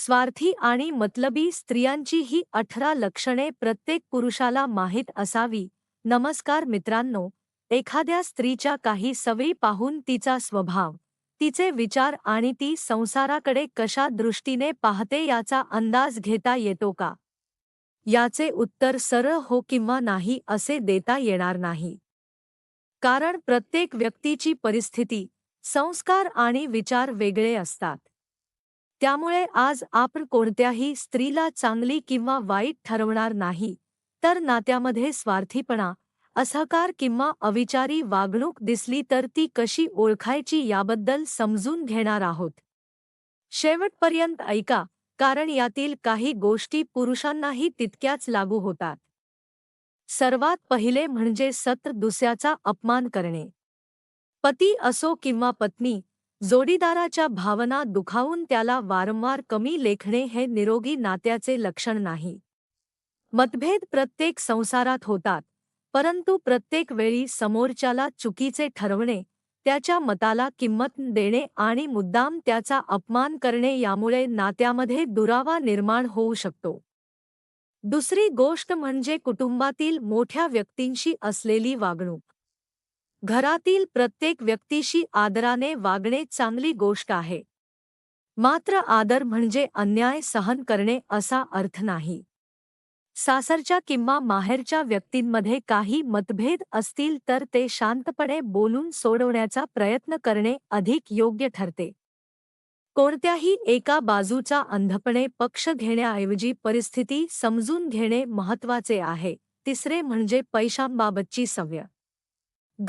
स्वार्थी आणि मतलबी स्त्रियांची ही 18 लक्षणे प्रत्येक पुरुषाला माहीत असावी. नमस्कार मित्रांनो, एखाद्या स्त्रीच्या काही सवयी पाहून तिचा स्वभाव, तिचे विचार आणि ती संसाराकडे कशा दृष्टीने पाहते याचा अंदाज घेता येतो का? याचे उत्तर सरळ हो किंवा नाही असे देता येणार नाही. कारण प्रत्येक व्यक्तीची परिस्थिती, संस्कार आणि विचार वेगळे असतात. त्यामुळे आज आपण कोणत्याही स्त्रीला चांगली किंवा वाईट ठरवणार नाही, तर नात्यामध्ये स्वार्थीपणा, असहकार किंवा अविचारी वागणूक दिसली तर ती कशी ओळखायची याबद्दल समजून घेणार आहोत. शेवटपर्यंत ऐका, कारण यातील काही गोष्टी पुरुषांनाही तितक्याच लागू होतात. सर्वात पहिले म्हणजे सतत दुसऱ्याचा अपमान करणे. पती असो किंवा पत्नी, जोडीदाराच्या भावना दुखावून त्याला वारंवार कमी लेखणे हे निरोगी नात्याचे लक्षण नाही. मतभेद प्रत्येक संसारात होतात, परंतु प्रत्येक वेळी समोरच्याला चुकीचे ठरवणे, त्याच्या मताला किंमत देणे आणि मुद्दाम त्याचा अपमान करणे यामुळे नात्यामध्ये दुरावा निर्माण होऊ शकतो. दुसरी गोष्ट म्हणजे कुटुंबातील मोठ्या व्यक्तींशी असलेली वागणूक. घरातील प्रत्येक व्यक्तीशी आदराने वागणे चांगली गोष्ट आहे. मात्र आदर म्हणजे अन्याय सहन करणे असा अर्थ नाही. सासरच्या किंवा माहेरच्या व्यक्तींमध्ये काही मतभेद असतील तर ते शांतपणे बोलून सोडवण्याचा प्रयत्न करणे अधिक योग्य ठरते. कोणत्याही एका बाजूचा अंधपणे पक्ष घेण्याऐवजी परिस्थिती समजून घेणे महत्त्वाचे आहे. तिसरे म्हणजे पैशांबाबतची सवय.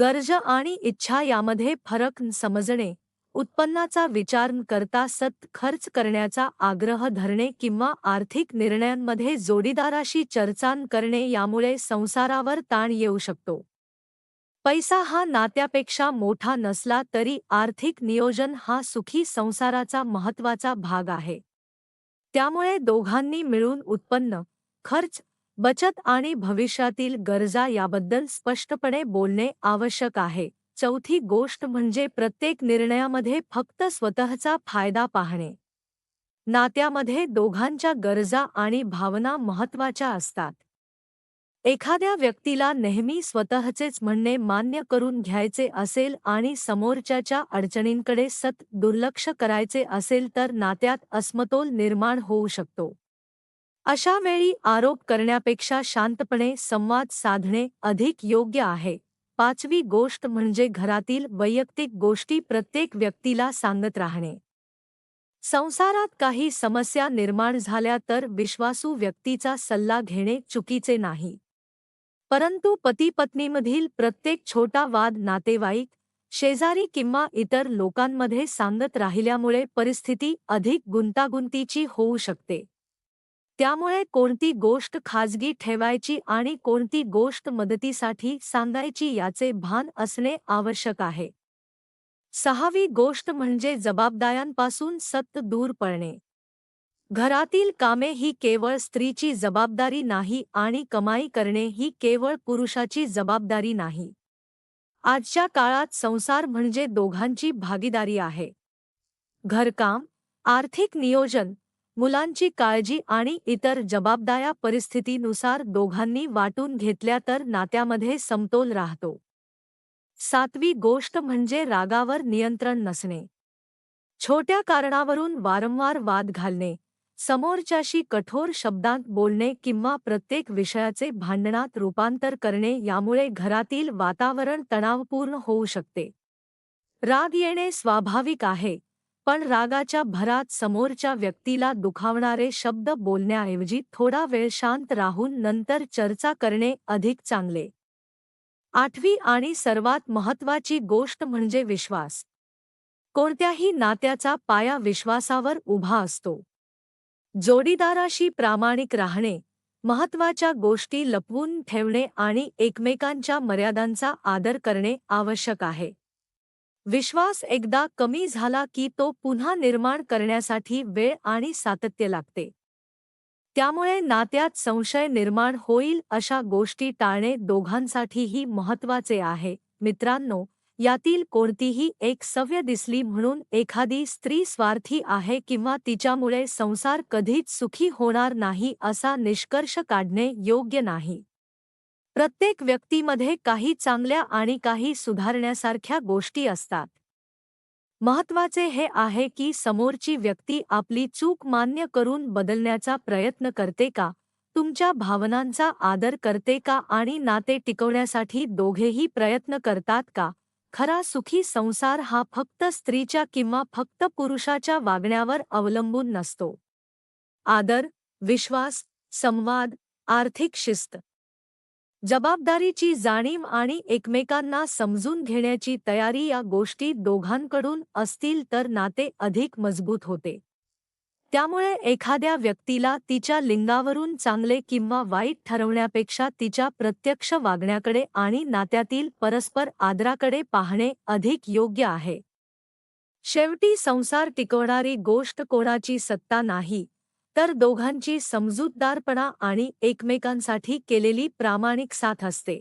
गरजा आणि इच्छा यामध्ये फरक समजणे, उत्पन्नाचा विचार न करता सतत खर्च करण्याचा आग्रह धरणे किंवा आर्थिक निर्णयांमध्ये जोडीदाराशी चर्चा न करणे यामुळे संसारावर ताण येऊ शकतो. पैसा हा नात्यापेक्षा मोठा नसला तरी आर्थिक नियोजन हा सुखी संसाराचा महत्त्वाचा भाग आहे. त्यामुळे दोघांनी मिळून उत्पन्न, खर्च, बचत आणि भविष्यातील गरजा याबद्दल स्पष्टपणे बोलणे आवश्यक आहे. चौथी गोष्ट म्हणजे प्रत्येक निर्णयामध्ये फक्त स्वतःचा फायदा पाहणे. नात्यामध्ये दोघांच्या गरजा आणि भावना महत्त्वाच्या असतात. एखाद्या व्यक्तीला नेहमी स्वतःचेच म्हणणे मान्य करून घ्यायचे असेल आणि समोरच्याच्या अडचणींकडे सतत दुर्लक्ष करायचे असेल तर नात्यात असमतोल निर्माण होऊ शकतो. अशा वेळी आरोप करण्यापेक्षा शांतपणे संवाद साधणे अधिक योग्य आहे. पाचवी गोष्ट म्हणजे घरातील वैयक्तिक गोष्टी प्रत्येक व्यक्तीला सांगत राहणे. संसारात काही समस्या निर्माण झाल्या तर विश्वासू व्यक्तीचा सल्ला घेणे चुकीचे नाही. परंतु पती-पत्नीमधील प्रत्येक छोटा वाद नातेवाईक, शेजारी किंवा इतर लोकांमध्ये सांगत राहिल्यामुळे परिस्थिती अधिक गुंतागुंतीची होऊ शकते. त्यामुळे कोणती गोष्ट खाजगी ठेवायची आणि कोणती गोष्ट मदतीसाठी सांगायची याचे भान असणे आवश्यक आहे. सहावी गोष्ट म्हणजे जबाबदाऱ्यांपासून सतत दूर पळणे. घरातील कामे ही केवळ स्त्रीची जबाबदारी नाही आणि कमाई करणे ही केवळ पुरुषाची जबाबदारी नाही. आजच्या काळात संसार म्हणजे दोघांची भागीदारी आहे. घरकाम, आर्थिक नियोजन, मुलांची काळजी आणि इतर जबाबदाऱ्या परिस्थितीनुसार दोघांनी वाटून घेतल्या तर नात्यामध्ये समतोल राहतो. सातवी गोष्ट म्हणजे रागावर नियंत्रण नसणे. छोट्या कारणावरून वारंवार वाद घालणे, समोरच्याशी कठोर शब्दांत बोलणे किंवा प्रत्येक विषयाचे भांडणात रूपांतर करणे यामुळे घरातील वातावरण तणावपूर्ण होऊ शकते. राग येणे स्वाभाविक आहे, पण रागाच्या भरात समोरच्या व्यक्तीला दुखावणारे शब्द बोलण्याऐवजी थोडा वेळ शांत राहून नंतर चर्चा करणे अधिक चांगले. आठवी आणि सर्वात महत्त्वाची गोष्ट म्हणजे विश्वास. कोणत्याही नात्याचा पाया विश्वासावर उभा असतो. जोडीदाराशी प्रामाणिक राहणे, महत्त्वाच्या गोष्टी लपवून ठेवणे आणि एकमेकांच्या मर्यादांचा आदर करणे आवश्यक आहे. विश्वास एकदा कमी झाला की तो पुन्हा निर्माण करण्यासाठी वेळ आणि सातत्य लागते. त्यामुळे नात्यात संशय निर्माण होईल अशा गोष्टी टाळणे दोघांसाठीही महत्त्वाचे आहे. मित्रांनो, यातील कोणतीही एक सवय दिसली म्हणून एखादी स्त्री स्वार्थी आहे किंवा तिच्यामुळे संसार कधीच सुखी होणार नाही असा निष्कर्ष काढणे योग्य नाही. प्रत्येक व्यक्तीमध्ये काही चांगल्या आणि काही सुधारण्यासारख्या गोष्टी असतात. महत्त्वाचे हे आहे की समोरची व्यक्ती आपली चूक मान्य करून बदलण्याचा प्रयत्न करते का, तुमच्या भावनांचा आदर करते का आणि नाते टिकवण्यासाठी दोघेही प्रयत्न करतात का. खरा सुखी संसार हा फक्त स्त्रीच्या किंवा फक्त पुरुषाच्या वागण्यावर अवलंबून नसतो. आदर, विश्वास, संवाद, आर्थिक शिस्त, जबाबदारीची जाणीव आणि एकमेकांना समजून घेण्याची तयारी या गोष्टी दोघांकडून असतील तर नाते अधिक मजबूत होते. त्यामुळे एखाद्या व्यक्तीला तिच्या लिंगावरून चांगले किंवा वाईट ठरवण्यापेक्षा तिच्या प्रत्यक्ष वागण्याकडे आणि नात्यातील परस्पर आदराकडे पाहणे अधिक योग्य आहे. शेवटी संसार टिकवणारी गोष्ट कोणाची सत्ता नाही, तर दोघांची समजूतदारपणा आणि एकमेकांसाठी केलेली प्रामाणिक साथ असते.